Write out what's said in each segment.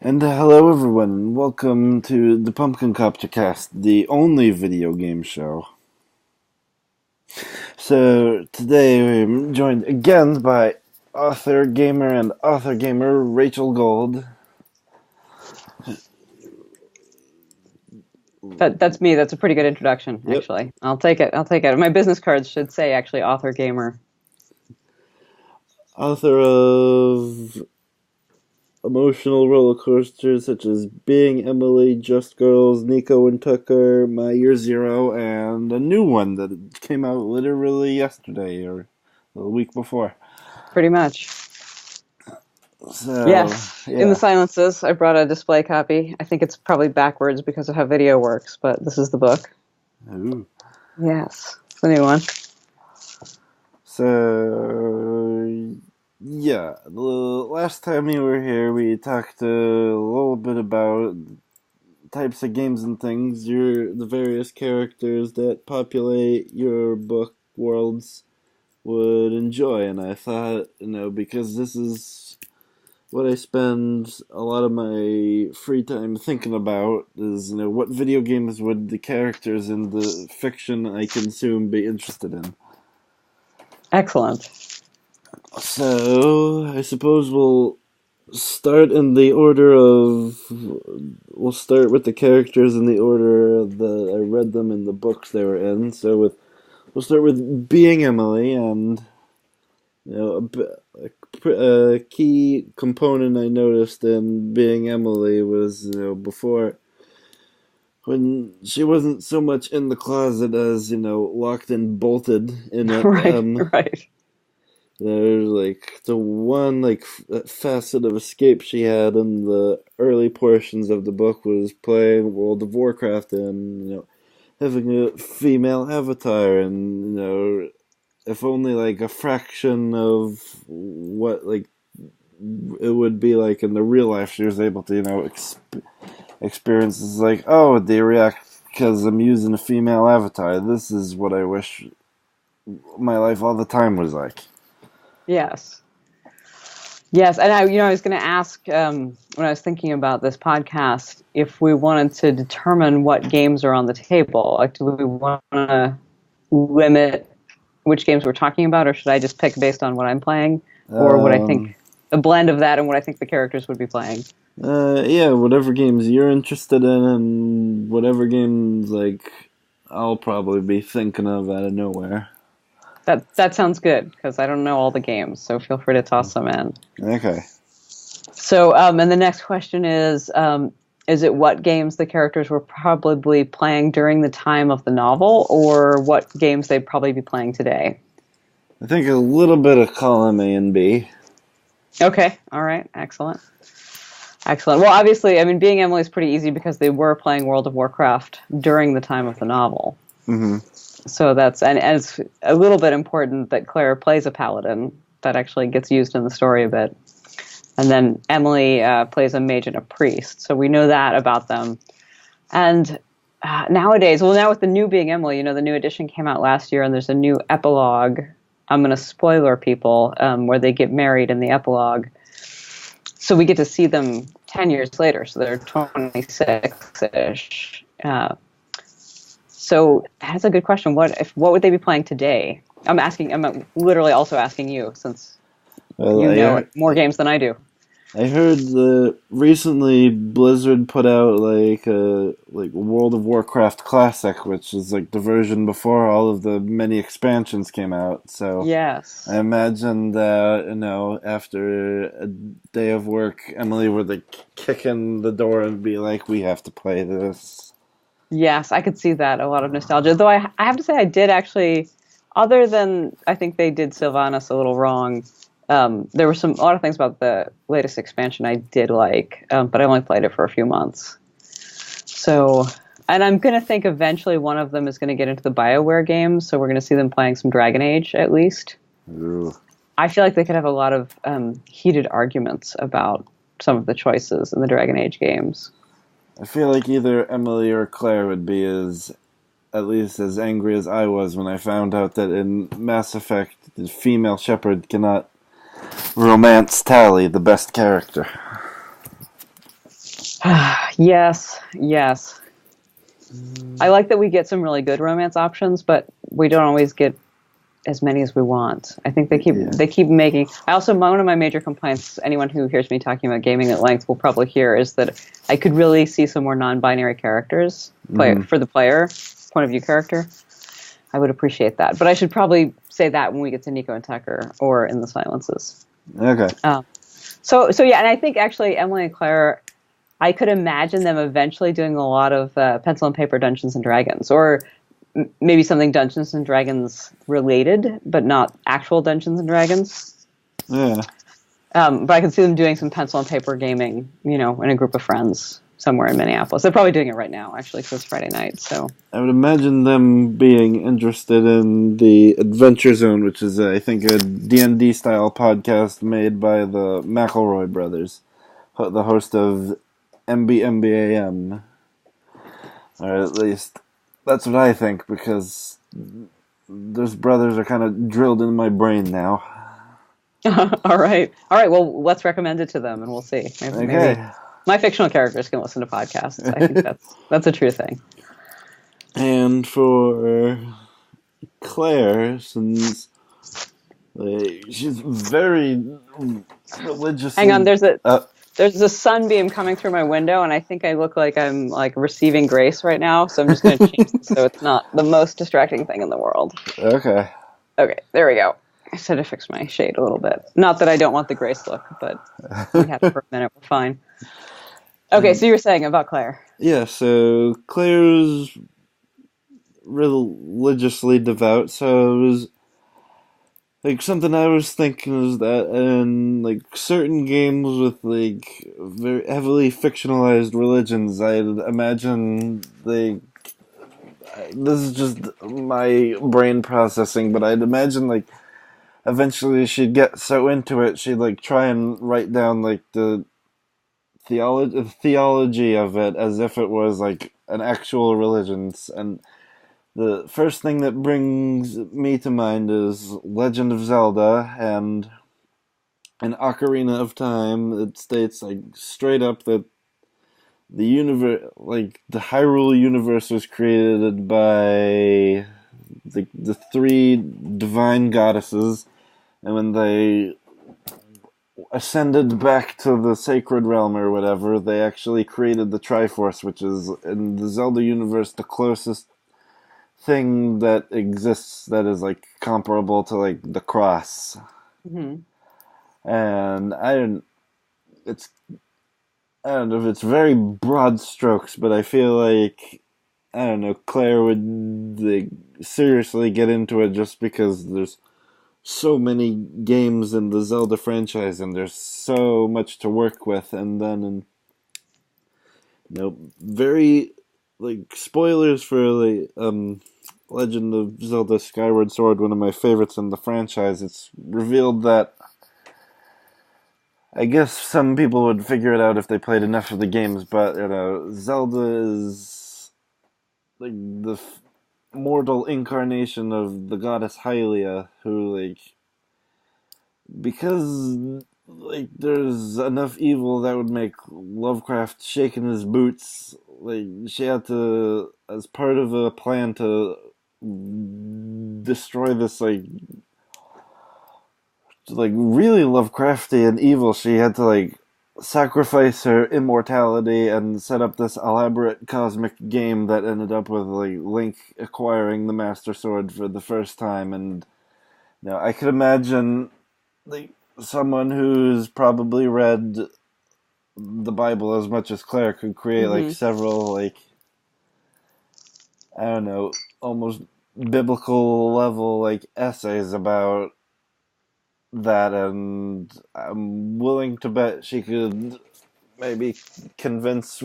And hello everyone, and welcome to the Pumpkin Copter Cast, the only video game show. So today we're joined again by AuthorGamer and AuthorGamer Rachel Gold. That's me. That's a pretty good introduction, Yep. actually. I'll take it. My business cards should say actually Author Gamer. Author of emotional roller coasters such as Being Emily, Just Girls, Nico and Tucker, My Year Zero, and a new one that came out literally yesterday or the week before. Pretty much. So, Yes. yeah. In the silences, I brought a display copy. I think it's probably backwards because of how video works, but this is the book. Ooh. Yes. It's a new one. So, yeah, the last time you were here, we talked a little bit about types of games and things, the various characters that populate your book worlds would enjoy, and I thought, because this is what I spend a lot of my free time thinking about is, what video games would the characters in the fiction I consume be interested in. Excellent. So, I suppose we'll start in the order of. We'll start with the characters in the order that I read them in the books they were in. We'll start with Being Emily, and a key component I noticed in Being Emily was before when she wasn't so much in the closet as locked and bolted in it. Right. There's the one facet of escape she had in the early portions of the book was playing World of Warcraft and having a female avatar, and if only a fraction of what it would be like in the real life she was able to experience is oh, they react because I'm using a female avatar. This is what I wish my life all the time was like. Yes. Yes, and I was going to ask when I was thinking about this podcast if we wanted to determine what games are on the table. Like, do we want to limit which games we're talking about, or should I just pick based on what I'm playing, or what I think a blend of that and what I think the characters would be playing? Yeah, whatever games you're interested in, and whatever games I'll probably be thinking of out of nowhere. That sounds good because I don't know all the games, so feel free to toss some in. Okay. So, and the next question is it what games the characters were probably playing during the time of the novel, or what games they'd probably be playing today? I think a little bit of column A and B. Okay, all right, excellent. Well, obviously, I mean, Being Emily is pretty easy because they were playing World of Warcraft during the time of the novel. Mm-hmm. So and it's a little bit important that Claire plays a paladin. That actually gets used in the story a bit. And then Emily plays a mage and a priest. So we know that about them. And nowadays, now with the new Being Emily, the new edition came out last year, and there's a new epilogue. I'm going to spoiler people where they get married in the epilogue. So we get to see them 10 years later. So they're 26-ish. So that's a good question. What would they be playing today? I'm literally also asking you, since you know more games than I do. I heard that recently Blizzard put out a World of Warcraft Classic, which is the version before all of the many expansions came out. So yes, I imagine that after a day of work, Emily would kick in the door and be like, "We have to play this." Yes, I could see that. A lot of nostalgia. Though I have to say I did actually, other than I think they did Sylvanas a little wrong, there were a lot of things about the latest expansion I did like, but I only played it for a few months. So, and I'm going to think eventually one of them is going to get into the BioWare games, so we're going to see them playing some Dragon Age at least. Ooh. I feel like they could have a lot of heated arguments about some of the choices in the Dragon Age games. I feel like either Emily or Claire would be at least as angry as I was when I found out that in Mass Effect, the female Shepard cannot romance Tali, the best character. Yes, yes. I like that we get some really good romance options, but we don't always get as many as we want. I think Yeah. they keep making. I also one of my major complaints. Anyone who hears me talking about gaming at length will probably hear is that I could really see some more non-binary characters play Hmm. for the player point of view character. I would appreciate that, but I should probably say that when we get to Nico and Tucker or in the Silences. Okay. So yeah, and I think actually Emily and Claire, I could imagine them eventually doing a lot of pencil and paper Dungeons and Dragons, or maybe something Dungeons and Dragons related, but not actual Dungeons and Dragons. Yeah. But I could see them doing some pencil and paper gaming, in a group of friends somewhere in Minneapolis. They're probably doing it right now, actually, because it's Friday night. So I would imagine them being interested in the Adventure Zone, which is, I think, a D&D style podcast made by the McElroy brothers, the host of MBMBAM. Or at least, that's what I think, because those brothers are kind of drilled in my brain now. all right, all right. Well, let's recommend it to them, and we'll see. Maybe Okay. my fictional characters can listen to podcasts. I think that's a true thing. And for Claire, since she's very Hang on, religiously. there's a sunbeam coming through my window, and I think I look like I'm like receiving grace right now. So I'm just going to change it so it's not the most distracting thing in the world. Okay. Okay, there we go. I said to fix my shade a little bit. Not that I don't want the grace look, but we had it for a minute. We're fine. Okay, so you were saying about Claire. Yeah, so Claire's religiously devout, so it was like something I was thinking is that in like certain games with like very heavily fictionalized religions, I'd imagine this is just my brain processing, but I'd imagine like eventually she'd get so into it she'd like try and write down like the theology of it as if it was like an actual religion. And the first thing that brings me to mind is Legend of Zelda, and in Ocarina of Time it states like straight up that the universe, like the Hyrule universe, was created by the three divine goddesses, and when they ascended back to the sacred realm or whatever, they actually created the Triforce, which is in the Zelda universe the closest thing that exists that is like comparable to like the cross. Mm-hmm. And it's I don't know if it's very broad strokes, but I feel like I don't know, Claire would like, seriously get into it just because there's so many games in the Zelda franchise and there's so much to work with. And then very like spoilers for like Legend of Zelda Skyward Sword, one of my favorites in the franchise. It's revealed that I guess some people would figure it out if they played enough of the games, but Zelda is like the mortal incarnation of the goddess Hylia, who like because like there's enough evil that would make Lovecraft shake in his boots. Like she had to, as part of a plan to destroy this like really Lovecraftian evil, she had to like sacrifice her immortality and set up this elaborate cosmic game that ended up with like Link acquiring the Master Sword for the first time. And I could imagine like someone who's probably read the Bible as much as Claire could create like Mm-hmm. several like I don't know, almost biblical level like essays about that, and I'm willing to bet she could maybe convince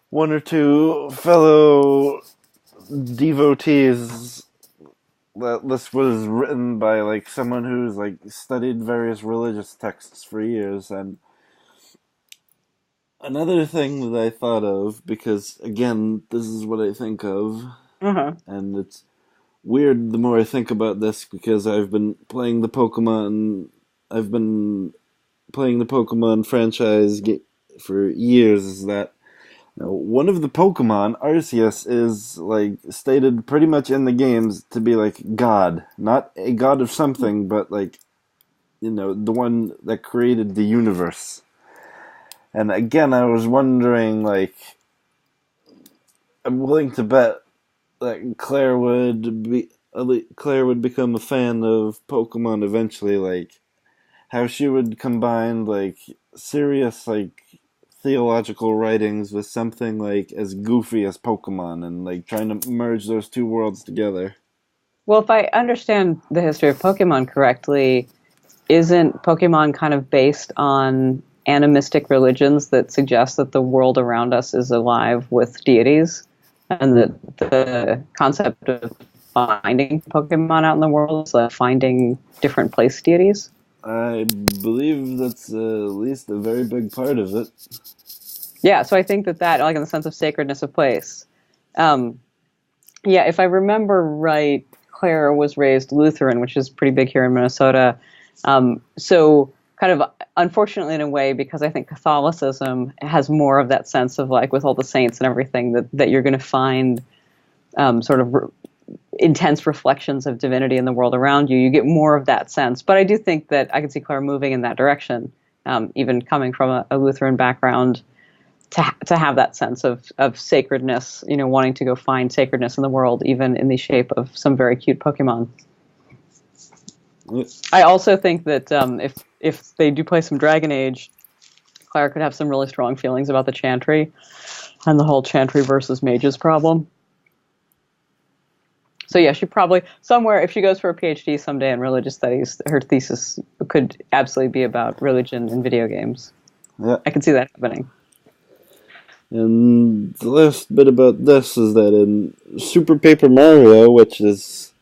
one or two fellow devotees that this was written by like someone who's like studied various religious texts for years. And another thing that I thought of, because again, this is what I think of, Uh-huh. and it's weird the more I think about this because I've been playing the Pokemon franchise for years is that one of the Pokemon, Arceus, is like stated pretty much in the games to be like God, not a god of something, but like the one that created the universe. And again, I was wondering, like, I'm willing to bet that Claire would become a fan of Pokemon eventually, like how she would combine like serious like theological writings with something like as goofy as Pokemon and like trying to merge those two worlds together. Well, if I understand the history of Pokemon correctly, isn't Pokemon kind of based on animistic religions that suggest that the world around us is alive with deities, and that the concept of finding Pokemon out in the world is like finding different place deities? I believe that's at least a very big part of it. Yeah, so I think that, like in the sense of sacredness of place. Um, yeah, if I remember right, Claire was raised Lutheran, which is pretty big here in Minnesota. So kind of unfortunately in a way, because I think Catholicism has more of that sense of like with all the saints and everything that you're going to find sort of intense reflections of divinity in the world around you. You get more of that sense. But I do think that I can see Claire moving in that direction, even coming from a Lutheran background, to have that sense of sacredness, wanting to go find sacredness in the world, even in the shape of some very cute Pokemon. I also think that if they do play some Dragon Age, Claire could have some really strong feelings about the Chantry and the whole Chantry versus Mages problem. So yeah, she probably somewhere, if she goes for a PhD someday in religious studies, her thesis could absolutely be about religion in video games. Yeah. I can see that happening. And the last bit about this is that in Super Paper Mario, which is,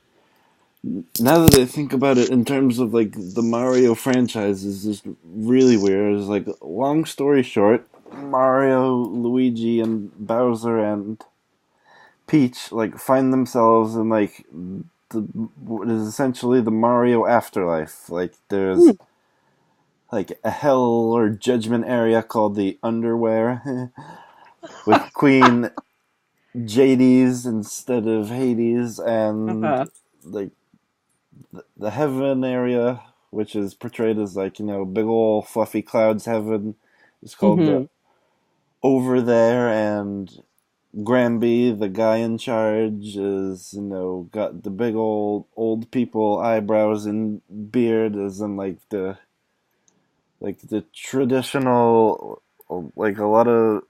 now that I think about it in terms of like the Mario franchise, is just really weird. It's like, long story short, Mario, Luigi, and Bowser and Peach like find themselves in like what is essentially the Mario afterlife. Like there's like a hell or judgment area called the Underwear with Queen Jades instead of Hades, and Uh-huh. like the heaven area, which is portrayed as like big ol' fluffy clouds heaven, is called the Mm-hmm. Over There, and Granby, the guy in charge, is got the big old people eyebrows and beard, as in like the traditional, like a lot of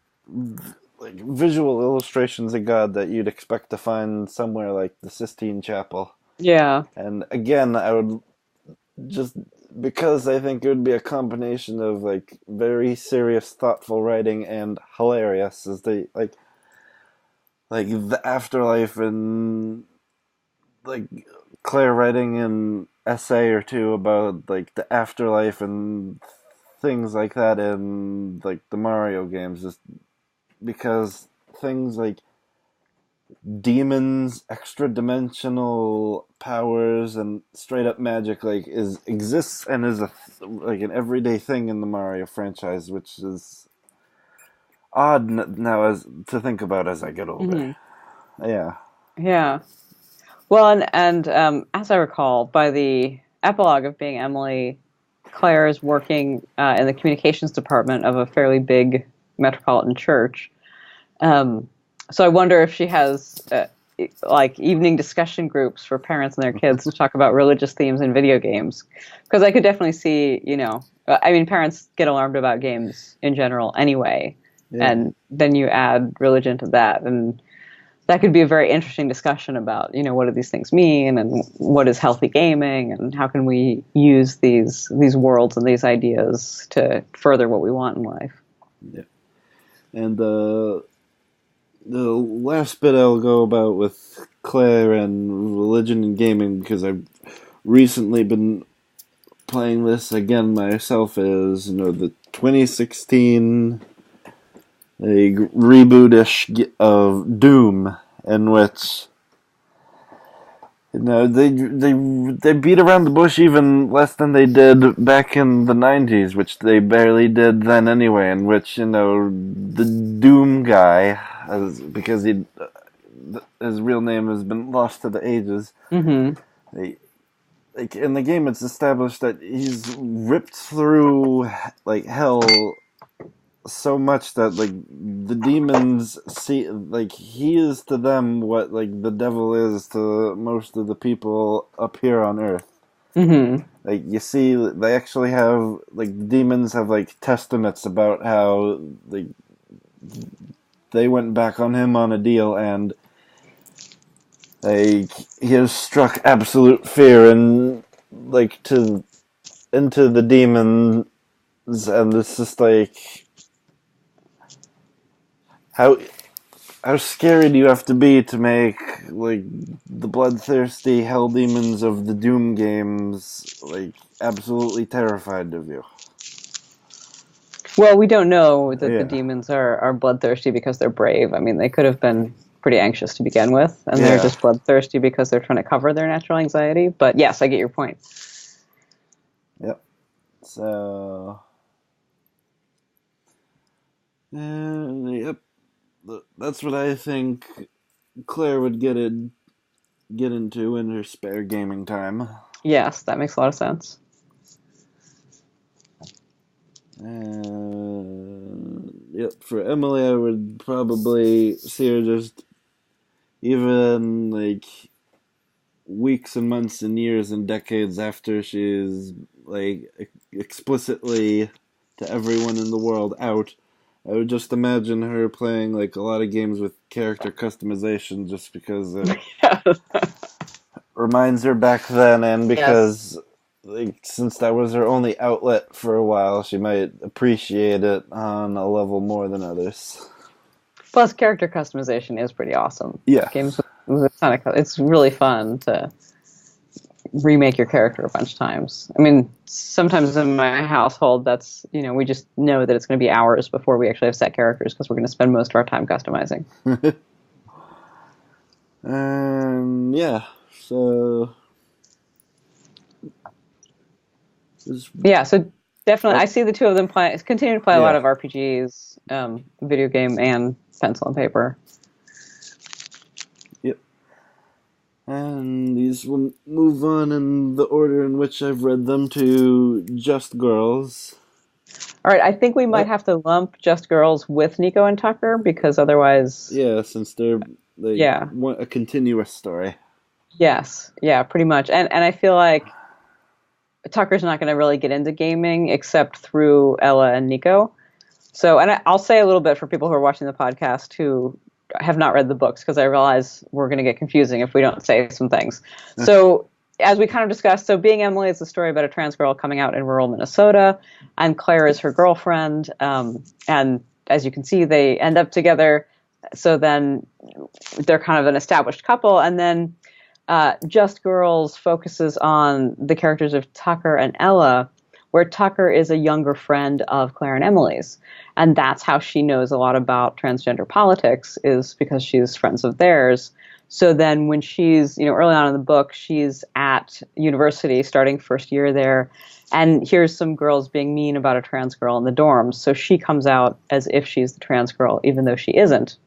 like visual illustrations of God that you'd expect to find somewhere like the Sistine Chapel. Yeah. And again, I would just, because I think it would be a combination of like very serious, thoughtful writing and hilarious, as they like the afterlife, and like Claire writing an essay or two about like the afterlife and things like that in like the Mario games, just because things like demons, extra dimensional powers, and straight up magic like exists and is like an everyday thing in the Mario franchise, which is odd now as to think about as I get older. Mm-hmm. Yeah. Yeah. Well, and as I recall, by the epilogue of Being Emily, Claire is working in the communications department of a fairly big metropolitan church. So I wonder if she has like evening discussion groups for parents and their kids to talk about religious themes in video games. Because I could definitely see, I mean, parents get alarmed about games in general anyway, Yeah. and then you add religion to that, and that could be a very interesting discussion about, what do these things mean, and what is healthy gaming, and how can we use these worlds and these ideas to further what we want in life. Yeah. And the last bit I'll go about with Claire and religion and gaming, because I've recently been playing this again myself, is the 2016 a rebootish of Doom, in which They beat around the bush even less than they did back in the 90s, which they barely did then anyway. In which the Doom guy, because his real name has been lost to the ages. Mm-hmm. They, like in the game, it's established that he's ripped through like hell so much that like the demons see, like he is to them what like the devil is to most of the people up here on Earth. Mm-hmm. Like you see, they actually have like demons have like testaments about how like they went back on him on a deal, and like he has struck absolute fear and like to into the demons, and it's just like how scary do you have to be to make like the bloodthirsty hell demons of the Doom games like absolutely terrified of you? Well, we don't know that the Yeah, demons are bloodthirsty because they're brave. I mean, they could have been pretty anxious to begin with, and they're yeah, just bloodthirsty because they're trying to cover their natural anxiety. But yes, I get your point. yep. So, yep. That's what I think Claire would get into in her spare gaming time. Yes, that makes a lot of sense. Yep, for Emily, I would probably see her just even like weeks and months and years and decades after she's like explicitly to everyone in the world out. I would just imagine her playing like a lot of games with character customization just because it reminds her back then, and Yes. because like since that was her only outlet for a while, she might appreciate it on a level more than others. Plus, character customization is pretty awesome. Yeah. Games with a ton of it's really fun to remake your character a bunch of times. I mean, sometimes in my household, that's we just know that it's going to be hours before we actually have set characters because we're going to spend most of our time customizing. Yeah. So. Yeah, so definitely, I see the two of them continue to play a lot Yeah. of RPGs, video game, and pencil and paper. Yep. And these will move on in the order in which I've read them to Just Girls. All right, I think we might have to lump Just Girls with Nico and Tucker because otherwise, Yeah, since they're like yeah, a continuous story. yes, yeah, pretty much. And I feel like Tucker's not going to really get into gaming except through Ella and Nico. So, and I'll say a little bit for people who are watching the podcast who have not read the books because I realize we're going to get confusing if we don't say some things. So, as we kind of discussed, so Being Emily is the story about a trans girl coming out in rural Minnesota, and Claire is her girlfriend. And as you can see, they end up together. So then they're kind of an established couple. And then Just Girls focuses on the characters of Tucker and Ella, where Tucker is a younger friend of Claire and Emily's. And that's how she knows a lot about transgender politics, is because she's friends of theirs. So then when she's, early on in the book, she's at university starting first year there, and here's some girls being mean about a trans girl in the dorms. So she comes out as if she's the trans girl, even though she isn't,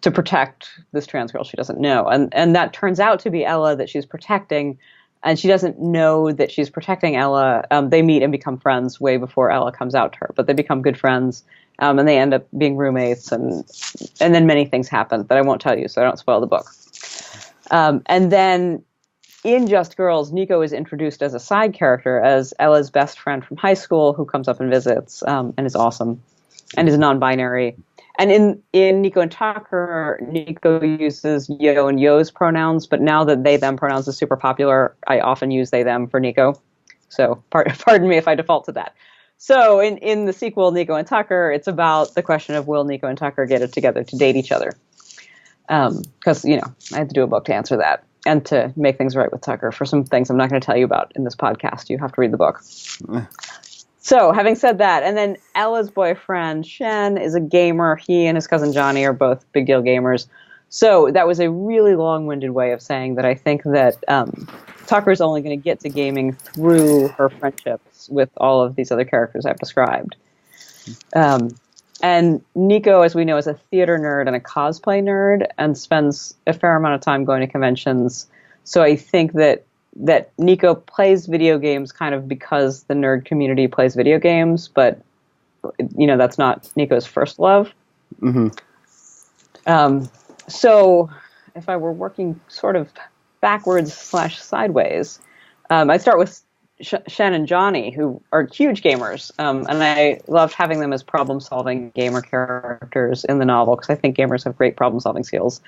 to protect this trans girl she doesn't know. And that turns out to be Ella that she's protecting, and she doesn't know that she's protecting Ella. They meet and become friends way before Ella comes out to her, but they become good friends, and they end up being roommates, and then many things happen that I won't tell you, so I don't spoil the book. And then in Just Girls, Nico is introduced as a side character, as Ella's best friend from high school who comes up and visits, and is awesome, and is non-binary. And in Nico and Tucker, Nico uses yo and yo's pronouns, but now that they, them pronouns is super popular, I often use they, them for Nico. So pardon me if I default to that. So in the sequel, Nico and Tucker, it's about the question of will Nico and Tucker get it together to date each other? Because, I had to do a book to answer that and to make things right with Tucker for some things I'm not going to tell you about in this podcast. You have to read the book. So, having said that, and then Ella's boyfriend, Shen, is a gamer. He and his cousin Johnny are both big deal gamers. So that was a really long-winded way of saying that I think that Tucker's only going to get to gaming through her friendships with all of these other characters I've described. Um, and Nico, as we know, is a theater nerd and a cosplay nerd, and spends a fair amount of time going to conventions. So I think that Nico plays video games kind of because the nerd community plays video games, but that's not Nico's first love. Mm-hmm. So if I were working sort of backwards/sideways, I'd start with Shen and Johnny, who are huge gamers, and I loved having them as problem-solving gamer characters in the novel because I think gamers have great problem-solving skills.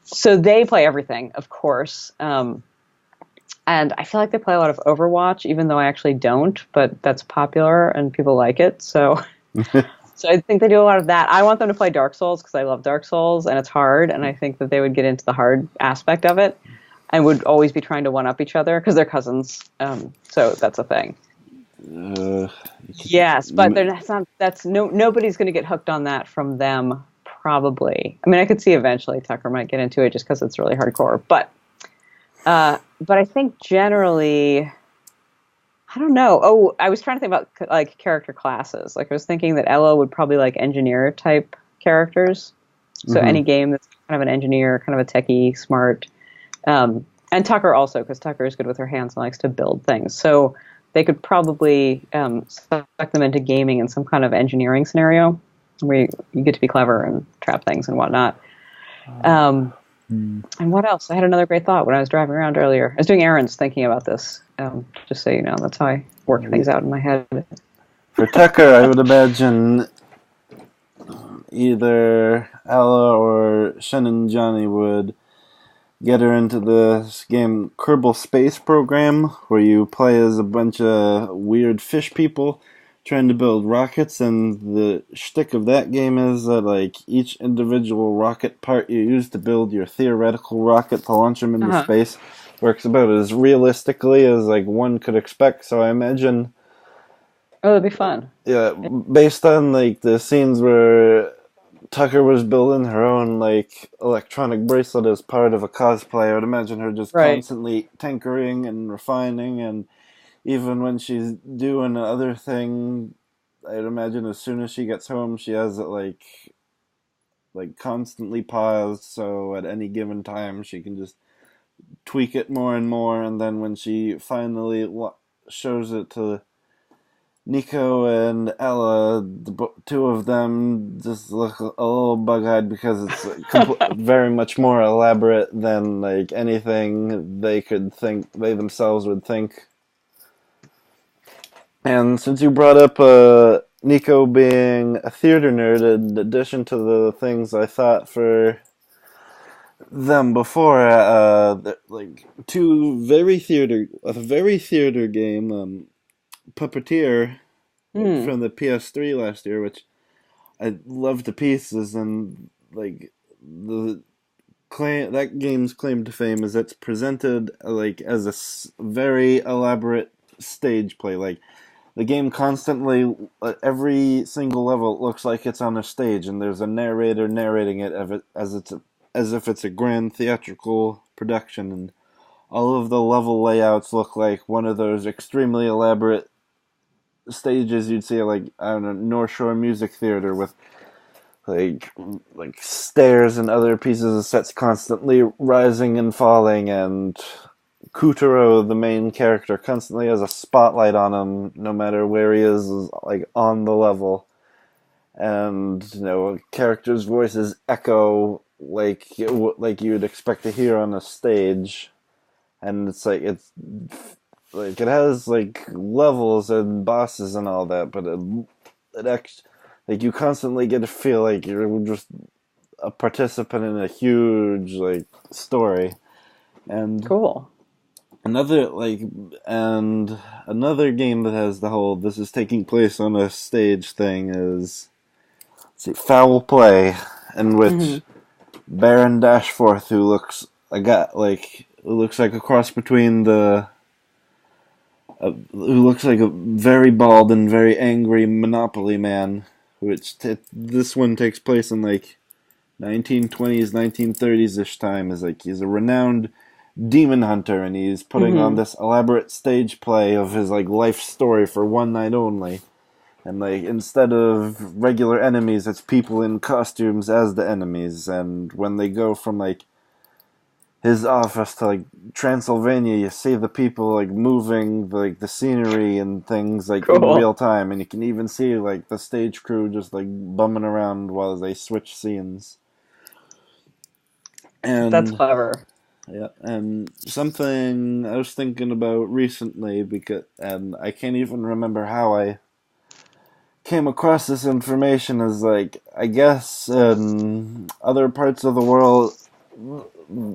So they play everything, of course, and I feel like they play a lot of Overwatch, even though I actually don't, but that's popular and people like it, so... So I think they do a lot of that. I want them to play Dark Souls because I love Dark Souls and it's hard, and I think that they would get into the hard aspect of it and would always be trying to one-up each other because they're cousins. So that's a thing. Yes, but nobody's going to get hooked on that from them, probably. I mean, I could see eventually Tucker might get into it just because it's really hardcore, but I think generally... I don't know. Oh, I was trying to think about like character classes. Like I was thinking that Ella would probably like engineer type characters. So any game that's kind of an engineer, kind of a techie, smart. And Tucker also, because Tucker is good with her hands and likes to build things. So they could probably suck them into gaming in some kind of engineering scenario where you get to be clever and trap things and whatnot. And what else? I had another great thought when I was driving around earlier. I was doing errands thinking about this. Just so you know, that's how I work things out in my head. For Tucker, I would imagine either Ella or Shen and Johnny would get her into this game Kerbal Space Program, where you play as a bunch of weird fish people trying to build rockets, and the shtick of that game is that like each individual rocket part you use to build your theoretical rocket to launch them into space works about as realistically as like one could expect. So I imagine, that'd be fun. Yeah, based on like the scenes where Tucker was building her own like electronic bracelet as part of a cosplay, I would imagine her just constantly tinkering and refining, and even when she's doing other thing, I'd imagine as soon as she gets home, she has it like constantly paused, so at any given time she can just tweak it more and more, and then when she finally shows it to Nico and Ella, the two of them just look a little bug-eyed because it's very much more elaborate than like anything they themselves would think. And since you brought up Nico being a theater nerd, in addition to the things I thought for them before, like a very theater game, Puppeteer from the PS3 last year, which I loved to pieces, and like that game's claim to fame is it's presented like as a very elaborate stage play. Like the game constantly, every single level looks like it's on a stage, and there's a narrator narrating it as if it's a grand theatrical production, and all of the level layouts look like one of those extremely elaborate stages you'd see at, like, I don't know, North Shore Music Theater with like stairs and other pieces of sets constantly rising and falling, and Kutaro, the main character, constantly has a spotlight on him no matter where he is like on the level, and a character's voices echo like you'd expect to hear on a stage, and it has like levels and bosses and all that, but it actually, like, you constantly get to feel like you're just a participant in a huge like story. And cool. Another game that has the whole "this is taking place on a stage" thing is, Foul Play, in which Baron Dashforth, who looks like a cross between who looks like a very bald and very angry Monopoly man, this one takes place in like 1920s, 1930s ish time. Is like he's a renowned demon hunter, and he's putting on Mm-hmm. this elaborate stage play of his like life story for one night only. And like instead of regular enemies, it's people in costumes as the enemies. And when they go from like his office to like Transylvania, you see the people like moving like the scenery and things like in Cool. real time, and you can even see like the stage crew just like bumming around while they switch scenes. That's And clever. yeah, and something I was thinking about recently because and I can't even remember how I came across this information is like I guess in other parts of the world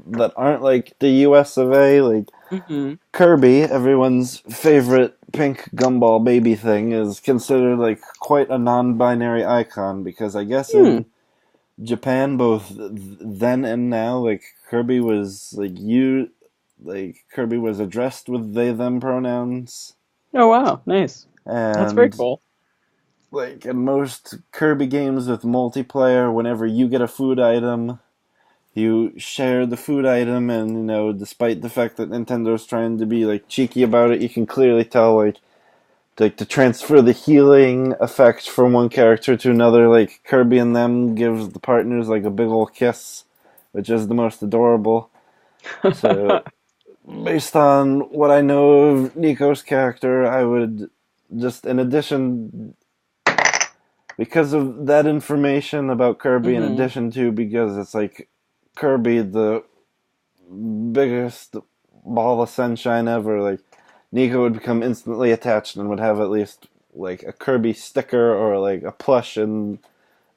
that aren't like the US of A, like Mm-hmm. Kirby, everyone's favorite pink gumball baby thing, is considered like quite a non-binary icon because I guess Hmm. in Japan, both then and now, like Kirby was Kirby was addressed with they them pronouns, Oh wow, nice. That's very and cool. like in most Kirby games with multiplayer, whenever you get a food item, you share the food item, and despite the fact that Nintendo's trying to be like cheeky about it, you can clearly tell like to transfer the healing effect from one character to another, like Kirby and them gives the partners like a big ol' kiss, which is the most adorable. So based on what I know of Nico's character, I would just in addition because of that information about Kirby, in Mm-hmm. addition to because it's like Kirby, the biggest ball of sunshine ever, like Nico would become instantly attached and would have at least like a Kirby sticker or like a plush in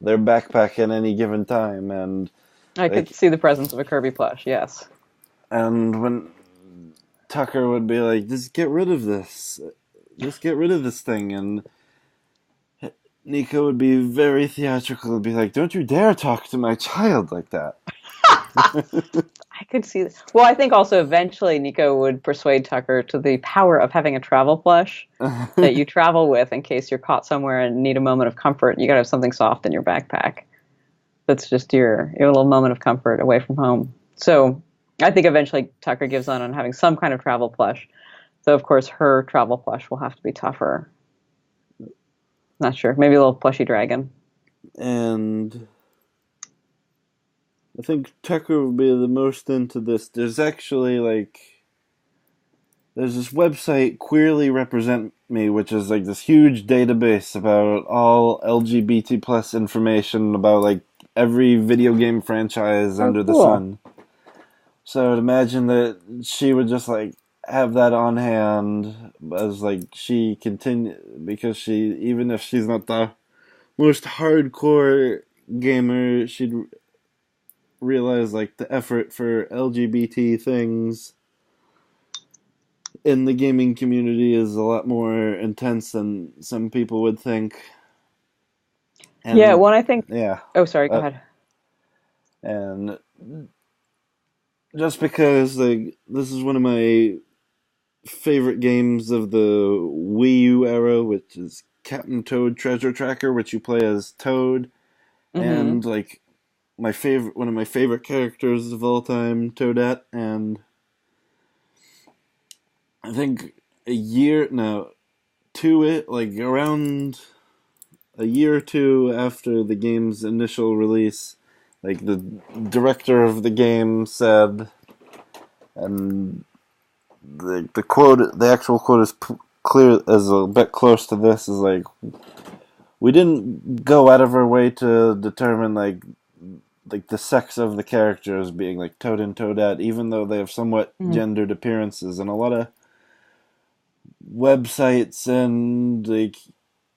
their backpack at any given time. And I could like see the presence of a Kirby plush. Yes. and when Tucker would be like, just get rid of this thing, and Nico would be very theatrical and be like, don't you dare talk to my child like that. I could see this. Well, I think also eventually Nico would persuade Tucker to the power of having a travel plush that you travel with in case you're caught somewhere and need a moment of comfort. You got to have something soft in your backpack. That's just your little moment of comfort away from home. So I think eventually Tucker gives on having some kind of travel plush. So of course her travel plush will have to be tougher. Not sure. Maybe a little plushy dragon. And I think Tucker would be the most into this. There's this website, Queerly Represent Me, which is like this huge database about all LGBT plus information about like every video game franchise Oh, under the cool. sun. So I'd imagine that she would just like have that on hand as like she continue because she even if she's not the most hardcore gamer, she'd realize like the effort for LGBT things in the gaming community is a lot more intense than some people would think. Yeah, And one I think. yeah, Oh, sorry. Go uh, ahead. and just because like this is one of my favorite games of the Wii U era, which is Captain Toad Treasure Tracker, which you play as Toad, Mm-hmm. and like one of my favorite characters of all time, Toadette, and I think a year now to it, like around a year or two after the game's initial release, like the director of the game said, and the actual quote is clear as a bit close to this. Is like we didn't go out of our way to determine like the sex of the characters being like Toad and Toadette, even though they have somewhat Mm-hmm. gendered appearances, and a lot of websites and like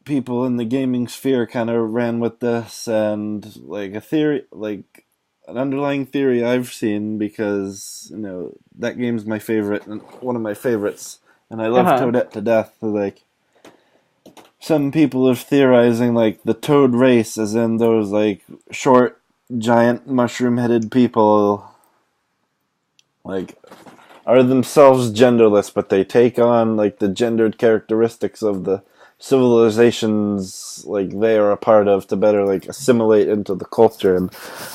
people in the gaming sphere kind of ran with this and like a theory like an underlying theory I've seen because that game's my favorite and one of my favorites and I love Uh-huh. Toadette to death. Like some people are theorizing like the Toad race, as in those like short, giant, mushroom-headed people, like are themselves genderless, but they take on like the gendered characteristics of the civilizations like they are a part of to better like assimilate into the culture. And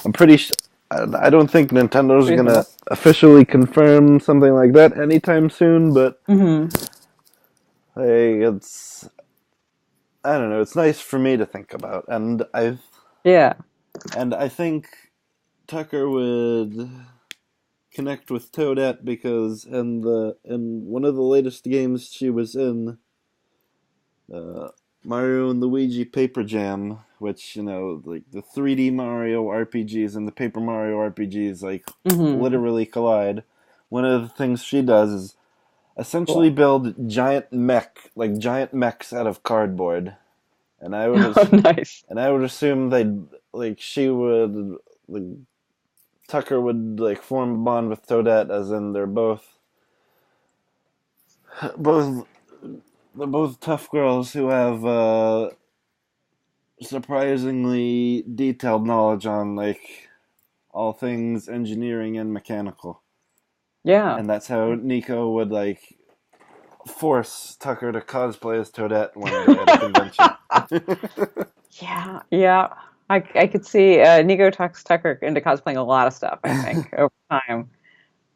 I'm pretty sure. I don't think Nintendo's gonna Reasonable. officially confirm something like that anytime soon, but Mm-hmm. hey, I don't know. It's nice for me to think about, Yeah. and I think Tucker would connect with Toadette because in one of the latest games she was in, uh, Mario and Luigi Paper Jam, which like the 3D Mario RPGs and the Paper Mario RPGs like Mm-hmm. literally collide. One of the things she does is essentially Cool. build giant mechs out of cardboard, and Oh, nice. I would assume they'd like she would like Tucker would like form a bond with Toadette, as in both they're both tough girls who have surprisingly detailed knowledge on like all things engineering and mechanical, Yeah. and that's how Nico would like force Tucker to cosplay as Toadette one day at a convention. Yeah. Yeah. I could see Nico talks Tucker into cosplaying a lot of stuff, I think, over time.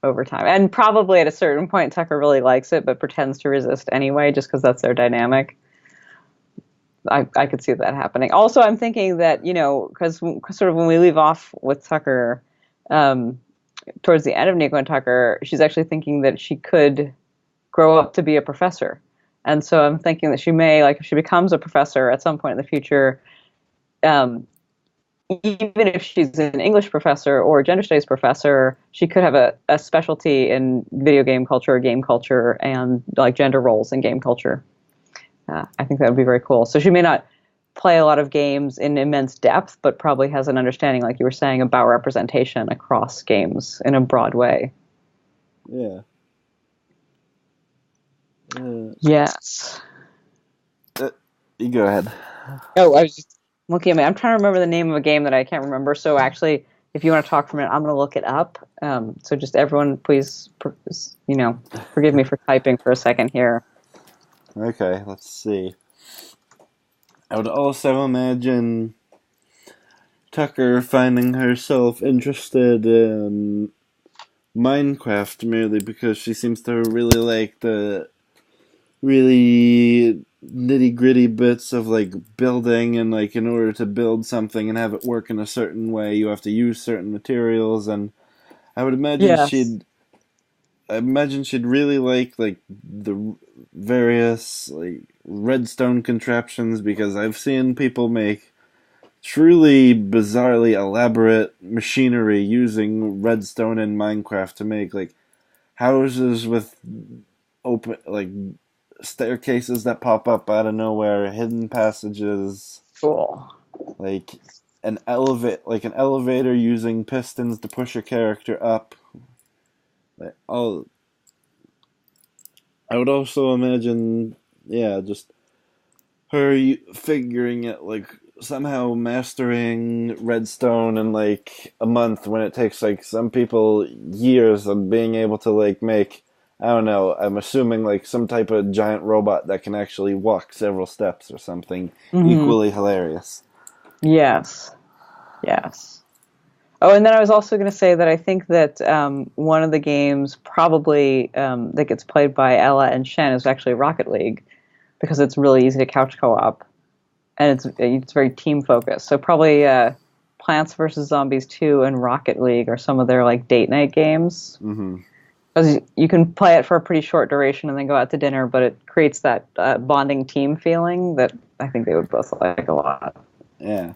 Over time. And probably at a certain point, Tucker really likes it, but pretends to resist anyway, just because that's their dynamic. I could see that happening. Also, I'm thinking that, because sort of when we leave off with Tucker, um, towards the end of Nico and Tucker, she's actually thinking that she could grow up to be a professor. And so I'm thinking that she may, like, if she becomes a professor at some point in the future, um, even if she's an English professor or a gender studies professor, she could have a specialty in video game culture, game culture, and like gender roles in game culture. I think that would be very cool. So she may not play a lot of games in immense depth, but probably has an understanding, like you were saying, about representation across games in a broad way. Yeah. Yes. Uh, you go ahead. Oh, I was just looking at me. I'm trying to remember the name of a game that I can't remember. So actually, if you want to talk for a minute, I'm going to look it up. So just everyone, please, forgive me for typing for a second here. Okay, let's see. I would also imagine Tucker finding herself interested in Minecraft merely because she seems to really like the really nitty gritty bits of like building, and like in order to build something and have it work in a certain way you have to use certain materials. And I would imagine Yes. she'd I imagine she'd really like the various like redstone contraptions, because I've seen people make truly bizarrely elaborate machinery using redstone in Minecraft to make like houses with open like staircases that pop up out of nowhere, hidden passages, Cool. like an elevator using pistons to push a character up. Like, all I would also imagine, yeah, just her figuring it like somehow mastering redstone in like a month when it takes like some people years of being able to like make, I don't know, I'm assuming like some type of giant robot that can actually walk several steps or something Hmm. equally hilarious. Yes. Yes. Oh, and then I was also going to say that I think that one of the games probably that gets played by Ella and Shen is actually Rocket League because it's really easy to couch co-op and it's very team focused. So probably Plants vs Zombies 2 and Rocket League are some of their like date night games. Mm-hmm. Because you can play it for a pretty short duration and then go out to dinner, but it creates that bonding team feeling that I think they would both like a lot. Yeah.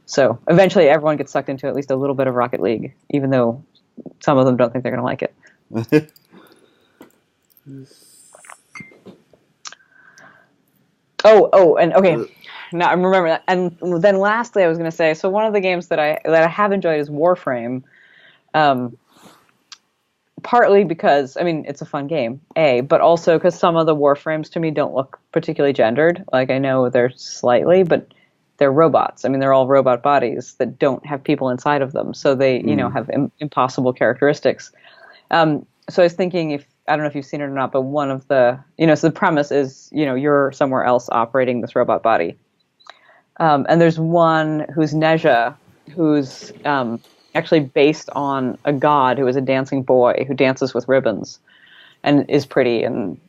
So eventually, everyone gets sucked into at least a little bit of Rocket League, even though some of them don't think they're going to like it. And okay, now I remember that. And then lastly, I was going to say, so one of the games that I have enjoyed is Warframe. Um, Partly because I mean it's a fun game, but also because some of the Warframes to me don't look particularly gendered. Like I know they're slightly, but they're robots. I mean they're all robot bodies that don't have people inside of them, so they Mm. have impossible characteristics. So I was thinking I don't know if you've seen it or not, but one of the, so the premise is, you're somewhere else operating this robot body. And there's one who's Neja, who's actually based on a god who is a dancing boy who dances with ribbons and is pretty and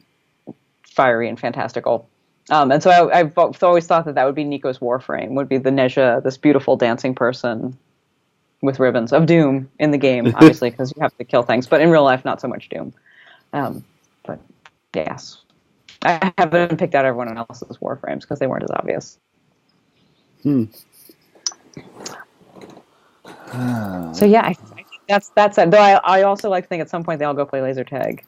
fiery and fantastical. And so I've always thought that would be Nico's Warframe, would be the Neja, this beautiful dancing person with ribbons of Doom in the game, obviously, because you have to kill things. But in real life, not so much Doom. But yes, I haven't picked out everyone else's Warframes because they weren't as obvious. So yeah, I think that's it. Though I also like to think at some point they all go play laser tag.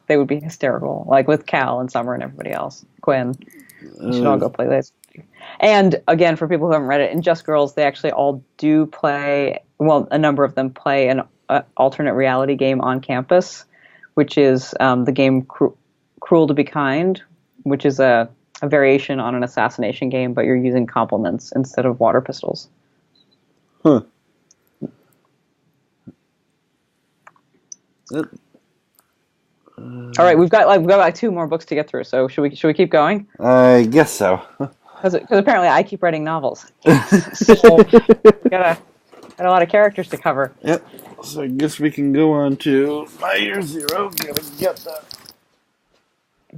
They would be hysterical, like with Cal and Summer and everybody else. Quinn, you should all go play laser tag. And again, for people who haven't read it, in Just Girls, they actually all do play. Well, a number of them play an alternate reality game on campus, which is the game Cruel to Be Kind, which is a variation on an assassination game, but you're using compliments instead of water pistols. Huh. All right, we've got like 2 more books to get through. So should we keep going? I guess so. Because apparently I keep writing novels. So got a lot of characters to cover. Yep. So I guess we can go on to My Year Zero. Gotta get that.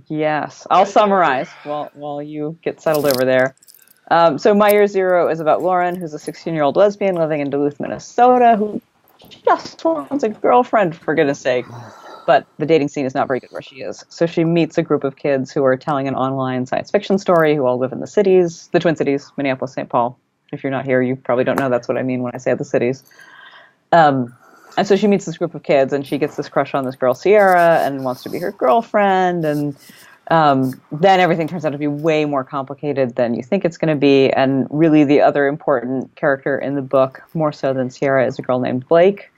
Yes, I'll summarize while you get settled over there. So My Year Zero is about Lauren, who's a 16-year-old lesbian living in Duluth, Minnesota, who just wants a girlfriend, for goodness sake. But the dating scene is not very good where she is. So she meets a group of kids who are telling an online science fiction story, who all live in the cities, the Twin Cities, Minneapolis, St. Paul. If you're not here, you probably don't know that's what I mean when I say the cities. And so she meets this group of kids, and she gets this crush on this girl, Sierra, and wants to be her girlfriend. And then everything turns out to be way more complicated than you think it's going to be. And really the other important character in the book, more so than Sierra, is a girl named Blake,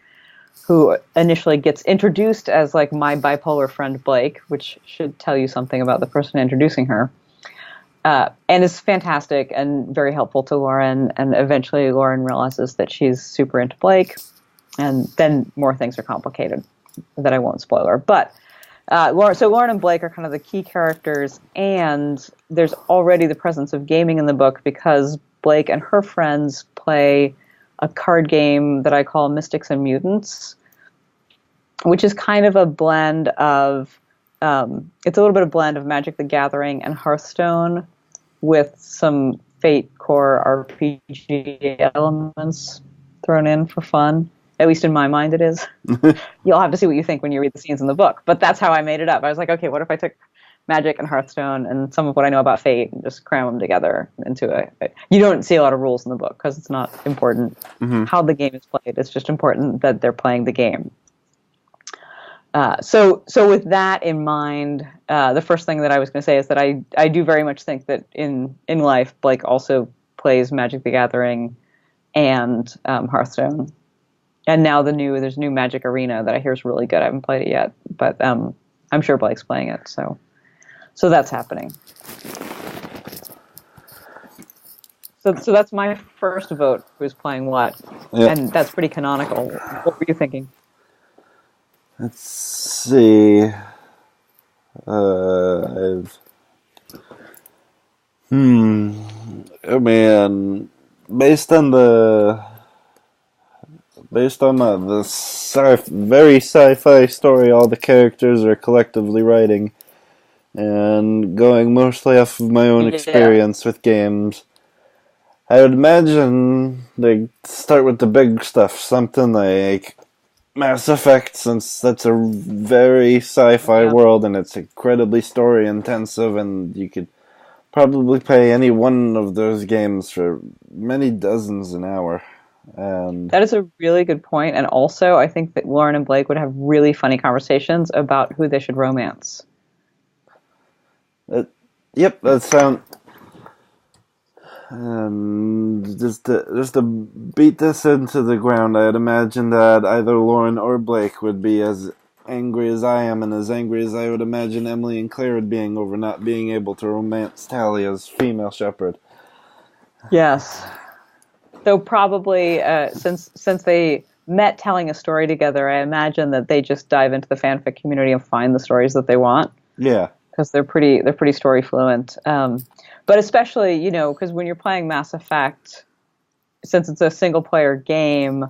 who initially gets introduced as like my bipolar friend Blake, which should tell you something about the person introducing her, and is fantastic and very helpful to Lauren. And eventually Lauren realizes that she's super into Blake, and then more things are complicated that I won't spoil her. But Lauren and Blake are kind of the key characters, and there's already the presence of gaming in the book because Blake and her friends play a card game that I call Mystics and Mutants, which is kind of a blend of, it's a little bit of blend of Magic the Gathering and Hearthstone with some Fate core RPG elements thrown in for fun. At least in my mind it is. You'll have to see what you think when you read the scenes in the book, but that's how I made it up. I was like, okay, what if I took Magic and Hearthstone and some of what I know about Fate and just cram them together into you don't see a lot of rules in the book because it's not important how the game is played. It's just important that they're playing the game. So with that in mind, the first thing that I was going to say is that I do very much think that in life, Blake also plays Magic the Gathering and Hearthstone. And now there's new Magic Arena that I hear is really good. I haven't played it yet, but I'm sure Blake's playing it, so that's happening. So that's my first vote. Who's playing what? Yep. And that's pretty canonical. What were you thinking? Let's see. Oh man, based on the very sci-fi story all the characters are collectively writing, and going mostly off of my own experience with games, I would imagine they start with the big stuff, something like Mass Effect, since that's a very sci-fi world and it's incredibly story intensive, and you could probably play any one of those games for many dozens an hour. And that is a really good point, and also I think that Lauren and Blake would have really funny conversations about who they should romance. Yep, that sounds. Just to beat this into the ground, I'd imagine that either Lauren or Blake would be as angry as I am, and as angry as I would imagine Emily and Claire would being over not being able to romance Talia's female shepherd. Yes. Though probably, since they met telling a story together, I imagine that they just dive into the fanfic community and find the stories that they want Yeah. because they're pretty story fluent. But especially, because when you're playing Mass Effect, since it's a single player game,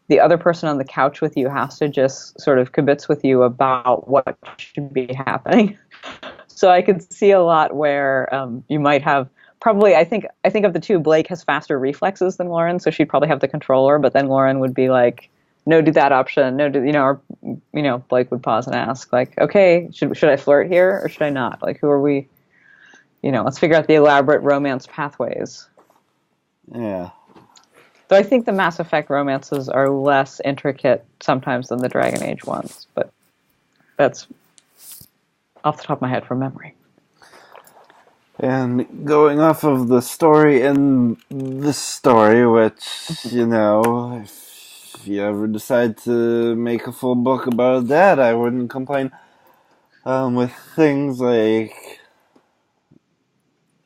the other person on the couch with you has to just sort of kibitz with you about what should be happening. So I could see a lot where you might have probably. I think of the two, Blake has faster reflexes than Lauren, so she'd probably have the controller. But then Lauren would be like, "No, do that option. No, do or Blake would pause and ask, like, "Okay, should I flirt here or should I not? Like, who are we? Let's figure out the elaborate romance pathways." Yeah. So I think the Mass Effect romances are less intricate sometimes than the Dragon Age ones, but that's off the top of my head from memory. And going off of the story in this story, which, if you ever decide to make a full book about that, I wouldn't complain. With things like,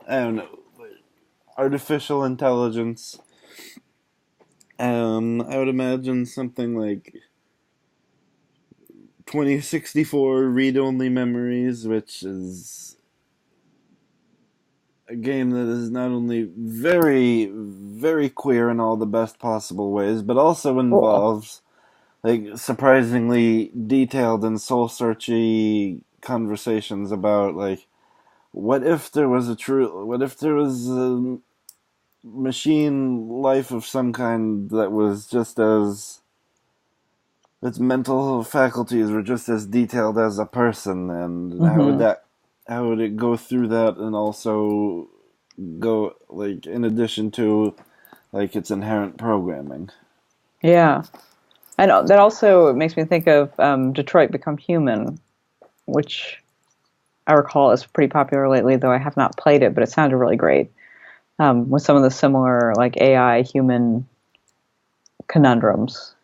I don't know, artificial intelligence, I would imagine something like 2064 read-only memories, which is a game that is not only very, very queer in all the best possible ways, but also Cool. involves like surprisingly detailed and soul-searchy conversations about like what if there was a machine life of some kind that was just as its mental faculties were just as detailed as a person, and Hmm. how would it go through that, and also go like in addition to like its inherent programming. Yeah. And that also makes me think of Detroit Become Human, which I recall is pretty popular lately, though I have not played it, but it sounded really great. With some of the similar like AI human conundrums.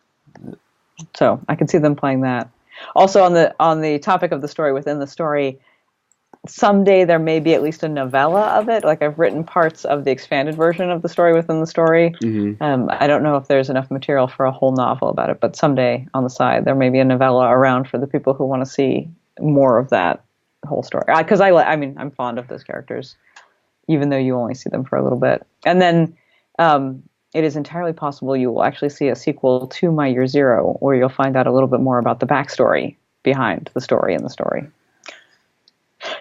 So I can see them playing that. Also on the topic of the story within the story, someday there may be at least a novella of it. Like I've written parts of the expanded version of the story within the story. Mm-hmm. I don't know if there's enough material for a whole novel about it, but someday on the side there may be a novella around for the people who want to see more of that whole story. Because I mean, I'm fond of those characters, even though you only see them for a little bit. And then it is entirely possible you will actually see a sequel to My Year Zero, where you'll find out a little bit more about the backstory behind the story in the story.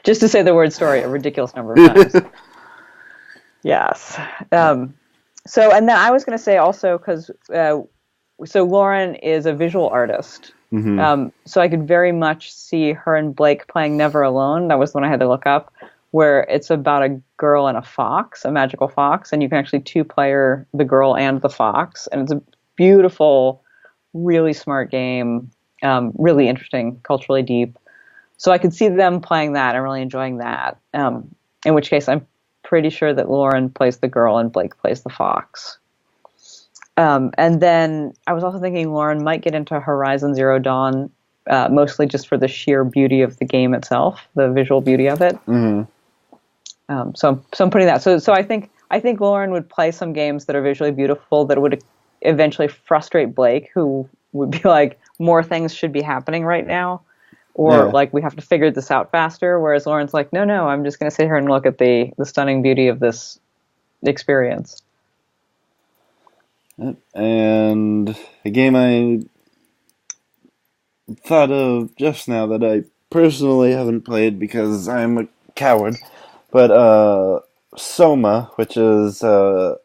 Just to say the word story a ridiculous number of times. Yes. And then I was going to say also, because so Lauren is a visual artist. Mm-hmm. So I could very much see her and Blake playing Never Alone. That was the one I had to look up, where it's about a girl and a fox, a magical fox, and you can actually two-player the girl and the fox. And it's a beautiful, really smart game, really interesting, culturally deep. So I could see them playing that and really enjoying that. In which case, I'm pretty sure that Lauren plays the girl and Blake plays the fox. And then I was also thinking Lauren might get into Horizon Zero Dawn, mostly just for the sheer beauty of the game itself, the visual beauty of it. Mm-hmm. So I'm putting that. So I think Lauren would play some games that are visually beautiful that would eventually frustrate Blake, who would be like, more things should be happening right now, or Yeah. like we have to figure this out faster. Whereas Lauren's like, no, I'm just going to sit here and look at the stunning beauty of this experience. And a game I thought of just now that I personally haven't played because I'm a coward, but Soma, which is a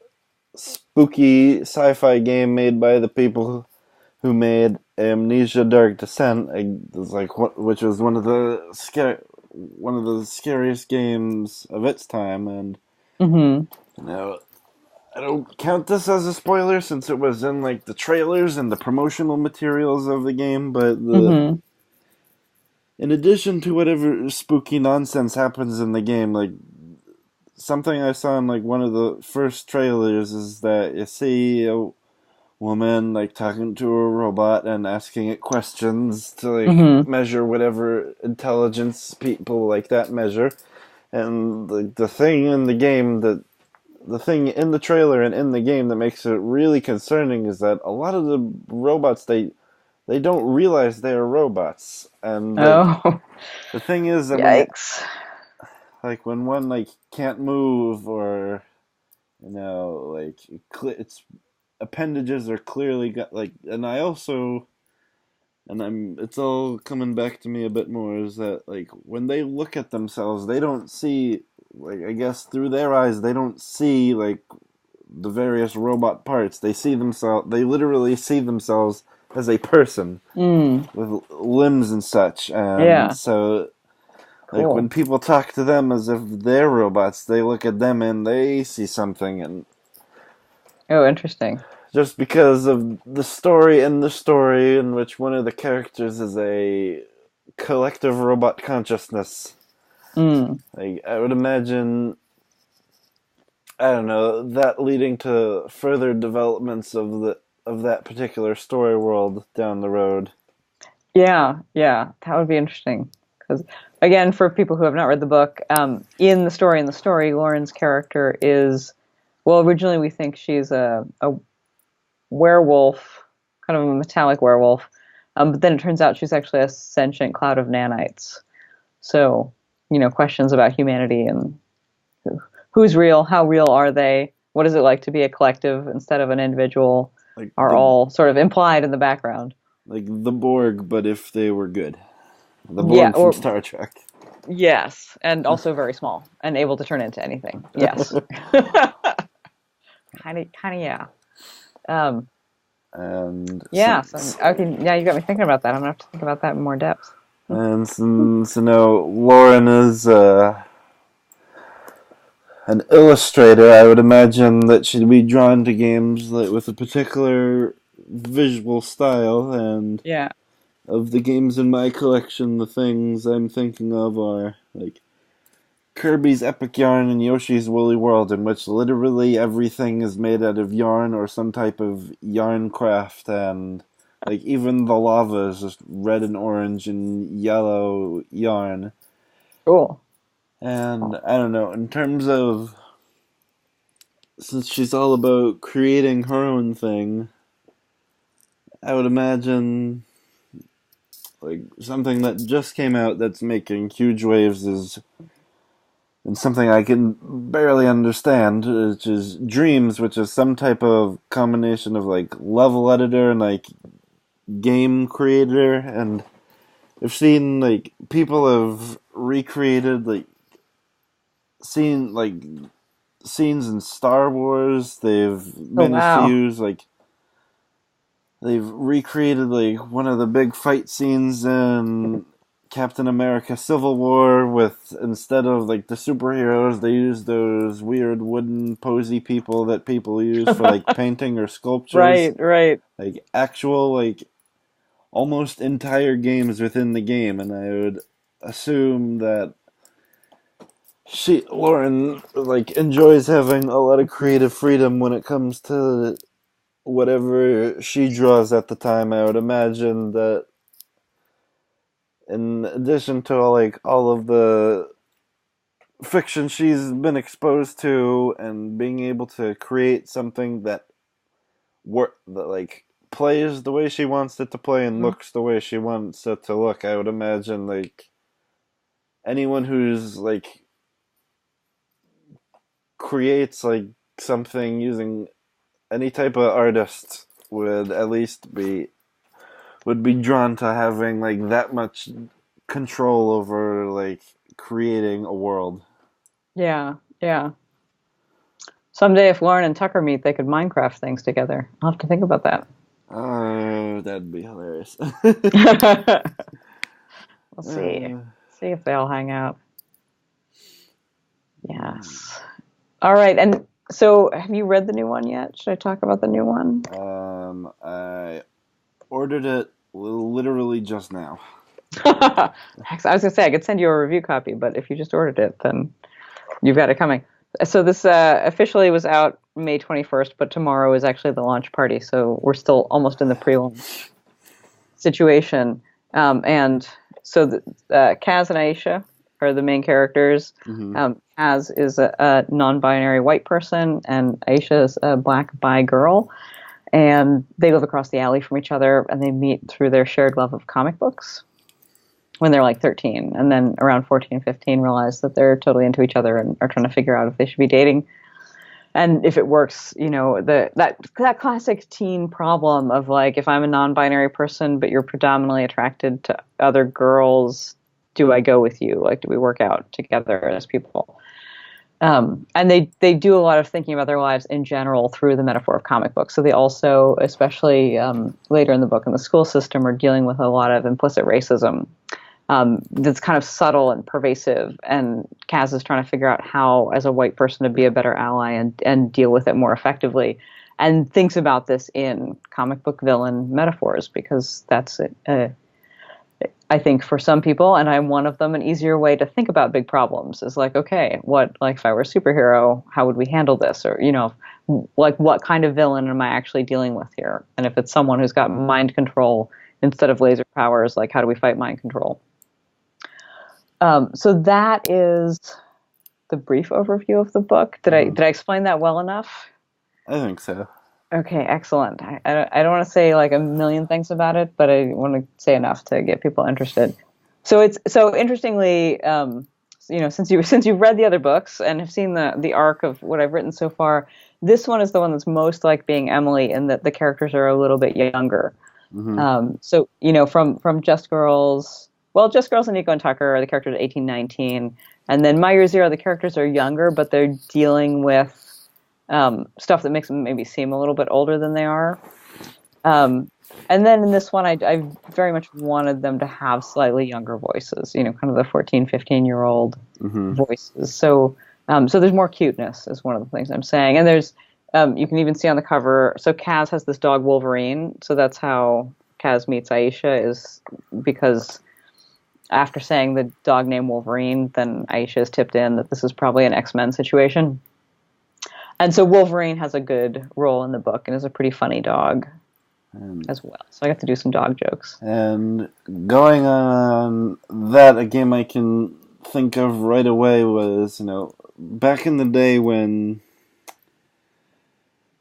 spooky sci-fi game made by the people who made Amnesia: Dark Descent, which was one of the scariest games of its time, and Mm-hmm. you know, I don't count this as a spoiler since it was in like the trailers and the promotional materials of the game, but Mm-hmm. in addition to whatever spooky nonsense happens in the game, like something I saw in like one of the first trailers is that you see a woman like talking to a robot and asking it questions to like Mm-hmm. measure whatever intelligence people like that measure. And the thing in the game that the thing in the trailer and in the game that makes it really concerning is that a lot of the robots they don't realize they are robots, and like Oh, the thing is that yikes. when one like can't move or like its appendages are clearly got like, and I also and I'm it's all coming back to me a bit more is that like when they look at themselves they don't see, like I guess through their eyes they don't see like the various robot parts. They literally see themselves as a person Mm, with limbs and such, and yeah, so like when cool. people talk to them as if they're robots, they look at them and they see something, and Oh, interesting. just because of the story in which one of the characters is a collective robot consciousness. Mm, Like I would imagine, I don't know, that leading to further developments of that particular story world down the road. yeah, yeah, that would be interesting. Because again, for people who have not read the book, in the story, Lauren's character is, well, originally we think she's a werewolf, kind of a metallic werewolf, but then it turns out she's actually a sentient cloud of nanites. So, questions about humanity and who's real, how real are they, what is it like to be a collective instead of an individual, Like are all sort of implied in the background. the Borg, but if they were good. The Yeah, Borg from or Star Trek. yes, and also very small and able to turn into anything. Yes, kind of, yeah. Um, and yeah. So okay, yeah, you got me thinking about that. I'm gonna have to think about that in more depth. since Lauren is an illustrator, I would imagine that she'd be drawn to games with a particular visual style, and Yeah. of the games in my collection, the things I'm thinking of are like Kirby's Epic Yarn and Yoshi's Woolly World, in which literally everything is made out of yarn or some type of yarn craft, and like even the lava is just red and orange and yellow yarn. Cool. And I don't know, in terms of, since she's all about creating her own thing, I would imagine like something that just came out that's making huge waves is, and something I can barely understand, which is Dreams, which is some type of combination of like level editor and like game creator. And I've seen like people have recreated like scenes in Star Wars. They've Oh managed to wow. use like they've recreated like one of the big fight scenes in Captain America Civil War with, instead of like the superheroes, they use those weird wooden posy people that people use for like painting or sculptures. Right. Right. Like actual like almost entire games within the game, and I would assume that Lauren like enjoys having a lot of creative freedom when it comes to whatever she draws at the time. I would imagine that in addition to like all of the fiction she's been exposed to and being able to create something that like plays the way she wants it to play and Mhm. looks the way she wants it to look, I would imagine like anyone who's like creates like something using any type of artist would be drawn to having like that much control over like creating a world. Yeah. Yeah. Someday, if Lauren and Tucker meet, they could Minecraft things together. I'll have to think about that. Oh, that'd be hilarious. We'll see. uh, See if they'll hang out. Yes. All right. And so, have you read the new one yet? Should I talk about the new one? I ordered it literally just now. I was gonna say I could send you a review copy, but if you just ordered it, then you've got it coming. So this officially was out May 21st, but tomorrow is actually the launch party. So we're still almost in the pre-launch situation. And so Kaz and Aisha are the main characters. Mm-hmm. Kaz is a non-binary white person, and Aisha is a black bi girl. And they live across the alley from each other, and they meet through their shared love of comic books when they're like 13. And then around 14, 15, realize that they're totally into each other and are trying to figure out if they should be dating. And if it works, that classic teen problem of like, if I'm a non-binary person, but you're predominantly attracted to other girls, do I go with you? Like, do we work out together as people? And they do a lot of thinking about their lives in general through the metaphor of comic books. So they also, especially later in the book, in the school system, are dealing with a lot of implicit racism that's kind of subtle and pervasive. And Kaz is trying to figure out how, as a white person, to be a better ally and deal with it more effectively. And thinks about this in comic book villain metaphors, because that's I think for some people, and I'm one of them, an easier way to think about big problems is like, okay, if I were a superhero, how would we handle this? Or, like, what kind of villain am I actually dealing with here? And if it's someone who's got mind control instead of laser powers, like, how do we fight mind control? So that is the brief overview of the book. Did I explain that well enough? I think so. Okay, excellent. I don't want to say like a million things about it, but I want to say enough to get people interested. So interestingly, since you've read the other books and have seen the arc of what I've written so far, this one is the one that's most like being Emily, in that the characters are a little bit younger. Mm-hmm. So from Just Girls, Just Girls and Nico and Tucker are the characters at 18, 19, and then My Year Zero, the characters are younger, but they're dealing with stuff that makes them maybe seem a little bit older than they are. And then in this one, I very much wanted them to have slightly younger voices, kind of the 14, 15-year-old voices. So there's more cuteness is one of the things I'm saying. And there's, you can even see on the cover, so Kaz has this dog Wolverine. So that's how Kaz meets Aisha, is because after saying the dog named Wolverine, then Aisha is tipped in that this is probably an X-Men situation. And so Wolverine has a good role in the book and is a pretty funny dog as well. So I got to do some dog jokes. And going on that, a game I can think of right away was, back in the day when,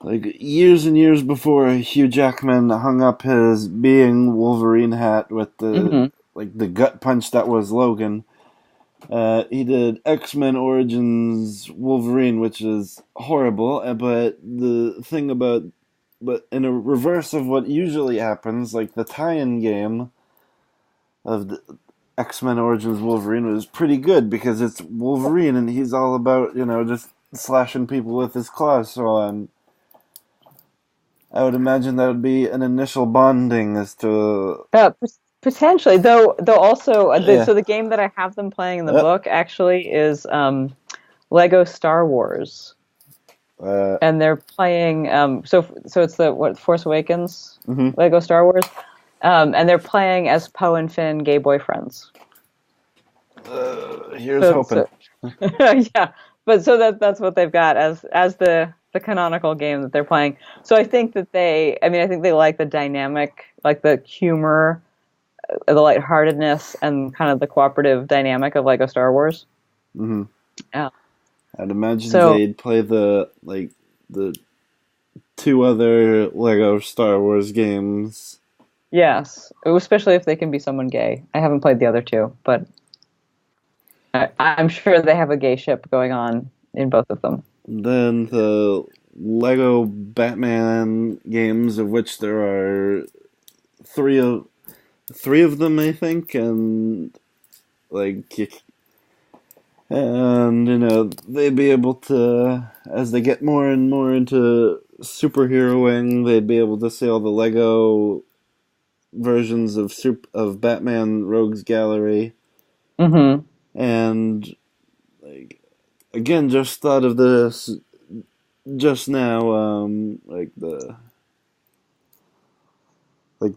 like, years and years before Hugh Jackman hung up his Being Wolverine hat with the gut punch that was Logan. He did X-Men Origins Wolverine, which is horrible, but in a reverse of what usually happens, like the tie-in game of the X-Men Origins Wolverine was pretty good, because it's Wolverine and he's all about, just slashing people with his claws, so I would imagine that would be an initial bonding as to... Potentially, though also, so the game that I have them playing in the book actually is Lego Star Wars, and they're playing. So it's the Force Awakens, Lego Star Wars, and they're playing as Poe and Finn gay boyfriends. Here's hoping. Yeah, but so that's what they've got as the canonical game that they're playing. So I think that I think they like the dynamic, like the humor, the lightheartedness, and kind of the cooperative dynamic of Lego Star Wars. Mm-hmm. Yeah. I'd imagine they'd play the two other Lego Star Wars games. Yes, especially if they can be someone gay. I haven't played the other two, but I'm sure they have a gay ship going on in both of them. Then the Lego Batman games, of which there are three of them, I think, and they'd be able to, as they get more and more into superheroing, they'd be able to see all the Lego versions of Batman Rogues Gallery. Mm-hmm. And again, just thought of this just now,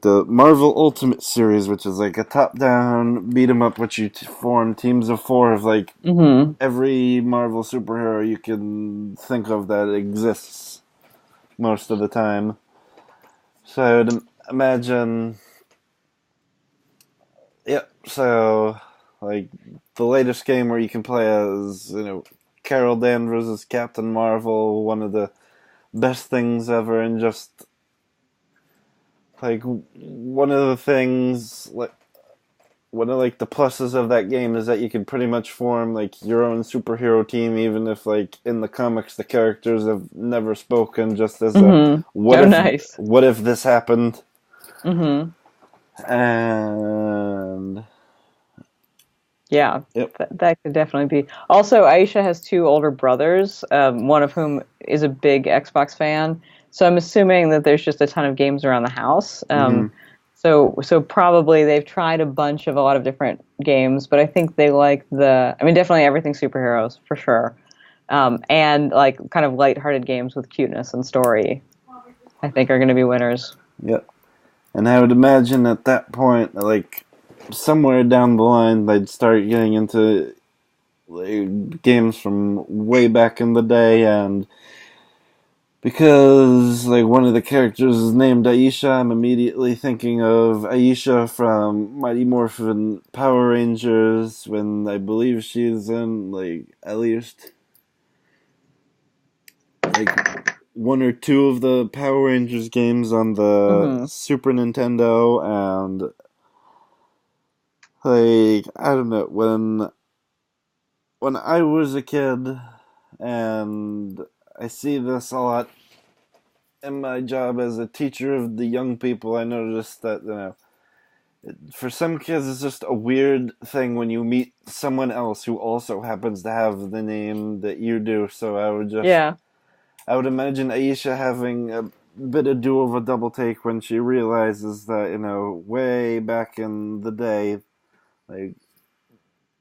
the Marvel Ultimate Series, which is like a top-down beat-em-up, which you form teams of 4 of every Marvel superhero you can think of that exists most of the time. So I would imagine, so like the latest game where you can play as Carol Danvers as Captain Marvel, one of the best things ever, and just like one of the things like one of like the pluses of that game is that you can pretty much form like your own superhero team, even if like in the comics the characters have never spoken, just as a Mm-hmm. Oh, nice. what if this happened. Mm-hmm. And Yeah, yep. that could definitely be. Also, Aisha has two older brothers, one of whom is a big Xbox fan. So I'm assuming that there's just a ton of games around the house. Hmm. So probably they've tried a lot of different games, but I think they like I mean, definitely everything superheroes for sure, and like kind of lighthearted games with cuteness and story. I think are going to be winners. Yep. And I would imagine at that point, like somewhere down the line, they'd start getting into like, games from way back in the day, and because like one of the characters is named Aisha, I'm immediately thinking of Aisha from Mighty Morphin Power Rangers, when I believe she's in like at least like one or two of the Power Rangers games on the Hmm. Super Nintendo. And like I don't know, when I was a kid, and I see this a lot in my job as a teacher of the young people, I noticed that for some kids it's just a weird thing when you meet someone else who also happens to have the name that you do. So Yeah. I would imagine Aisha having a bit of do of a double take when she realizes that way back in the day, like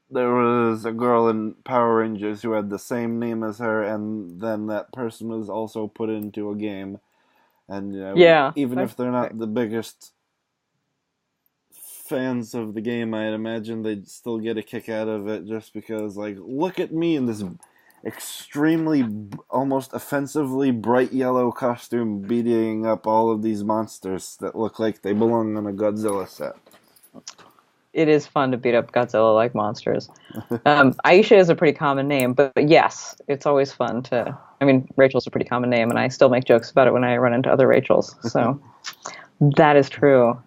there was a girl in Power Rangers who had the same name as her, and then that person was also put into a game. And Yeah. even if they're not the biggest fans of the game, I'd imagine they'd still get a kick out of it, just because, like, look at me in this extremely, almost offensively bright yellow costume beating up all of these monsters that look like they belong on a Godzilla set. It is fun to beat up Godzilla-like monsters. Aisha is a pretty common name, but yes, it's always fun to. I mean, Rachel's a pretty common name, and I still make jokes about it when I run into other Rachels. So that is true.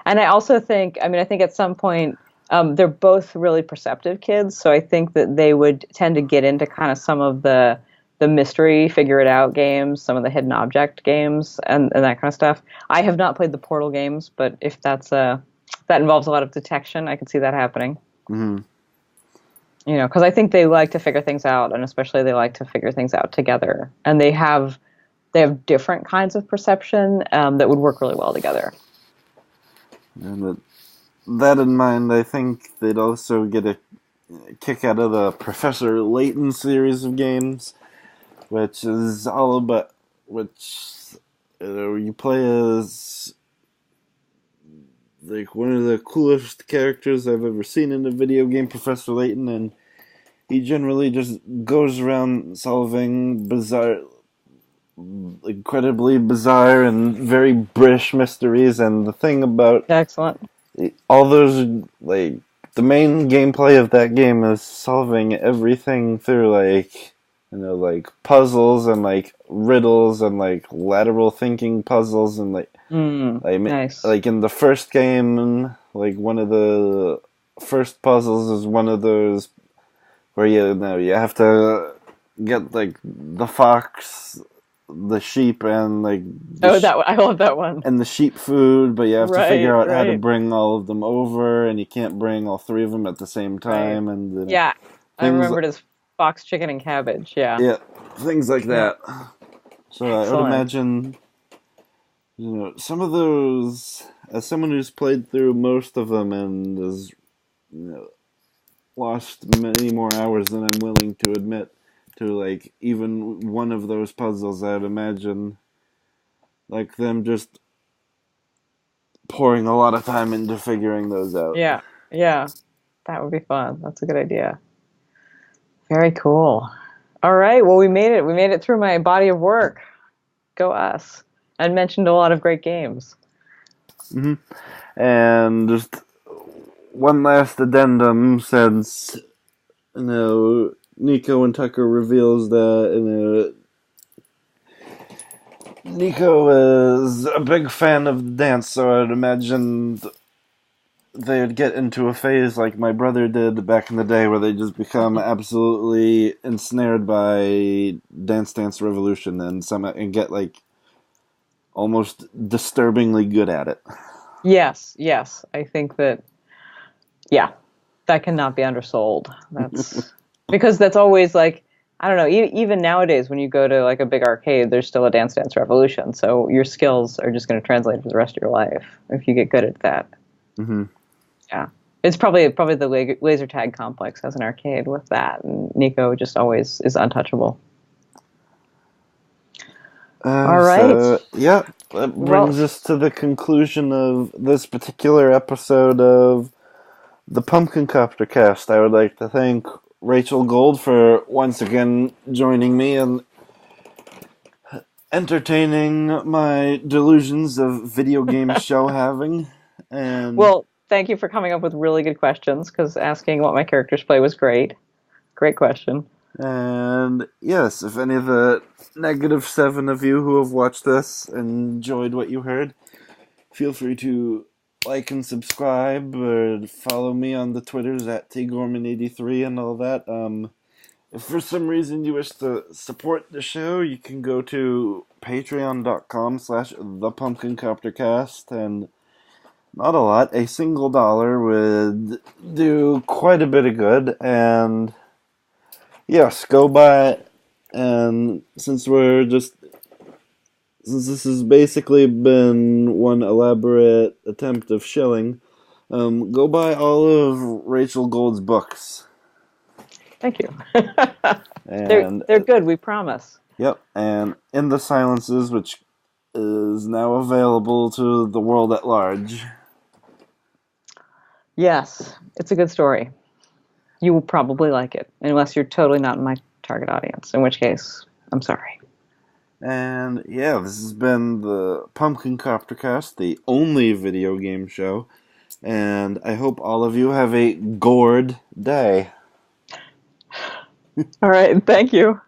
And I also think, I mean, I think at some point they're both really perceptive kids, so I think that they would tend to get into kind of some of the mystery, figure it out games, some of the hidden object games, and that kind of stuff. I have not played the Portal games, but if that involves a lot of detection, I can see that happening. Mm-hmm. Because I think they like to figure things out, and especially they like to figure things out together, and they have different kinds of perception that would work really well together. And that in mind, I think they'd also get a kick out of the Professor Layton series of games, which is all about you play as like one of the coolest characters I've ever seen in a video game, Professor Layton, and he generally just goes around solving incredibly bizarre and very British mysteries. And the thing about Excellent. all those, like, the main gameplay of that game is solving everything through like puzzles and like riddles and like lateral thinking puzzles, and Nice. like in the first game, like one of the first puzzles is one of those where you have to get like the fox, the sheep, and like I love that one. and the sheep food, but you have to figure Right, out how to right, bring all of them over, and you can't bring all three of them at the same right. time, and Yeah, I things, remember it as fox, chicken, and cabbage. Yeah, yeah, things like yeah. that. So I would Excellent. imagine, some of those, as someone who's played through most of them and has, lost many more hours than I'm willing to admit to like even one of those puzzles, I'd imagine like them just pouring a lot of time into figuring those out. Yeah, yeah. That would be fun. That's a good idea. Very cool. All right. Well, we made it. We made it through my body of work. Go us. And mentioned a lot of great games. Hmm. And just one last addendum since, Nico and Tucker reveals that, Nico is a big fan of the dance, so I'd imagine they'd get into a phase like my brother did back in the day where they just become absolutely ensnared by Dance Dance Revolution and get like almost disturbingly good at it. Yes, yes. I think that, yeah, that cannot be undersold. That's because that's always like, I don't know, even nowadays when you go to like a big arcade, there's still a Dance Dance Revolution. So your skills are just going to translate for the rest of your life if you get good at that. Mm-hmm. Yeah. It's probably the laser tag complex has an arcade with that, and Nico just always is untouchable. All right. So, yeah, that Well, brings us to the conclusion of this particular episode of the Pumpkin Copter cast. I would like to thank Rachel Gold for once again joining me and entertaining my delusions of video game show having. And well, thank you for coming up with really good questions because asking what my characters play was great. Great question. and yes, if any of the -7 of you who have watched this enjoyed what you heard, feel free to like and subscribe or follow me on the Twitters at tgorman83 and all that. If for some reason you wish to support the show, you can go to patreon.com/thepumpkincoptercast, and not a lot, a single dollar would do quite a bit of good. And yes, go by, and since this has basically been one elaborate attempt of shilling, go buy all of Rachel Gold's books. Thank you. And they're good. We promise. yep, and In the Silences, which is now available to the world at large. Yes, it's a good story. You will probably like it, unless you're totally not in my target audience, in which case, I'm sorry. And yeah, this has been the Pumpkin Coptercast, the only video game show. And I hope all of you have a gourd day. All right, thank you.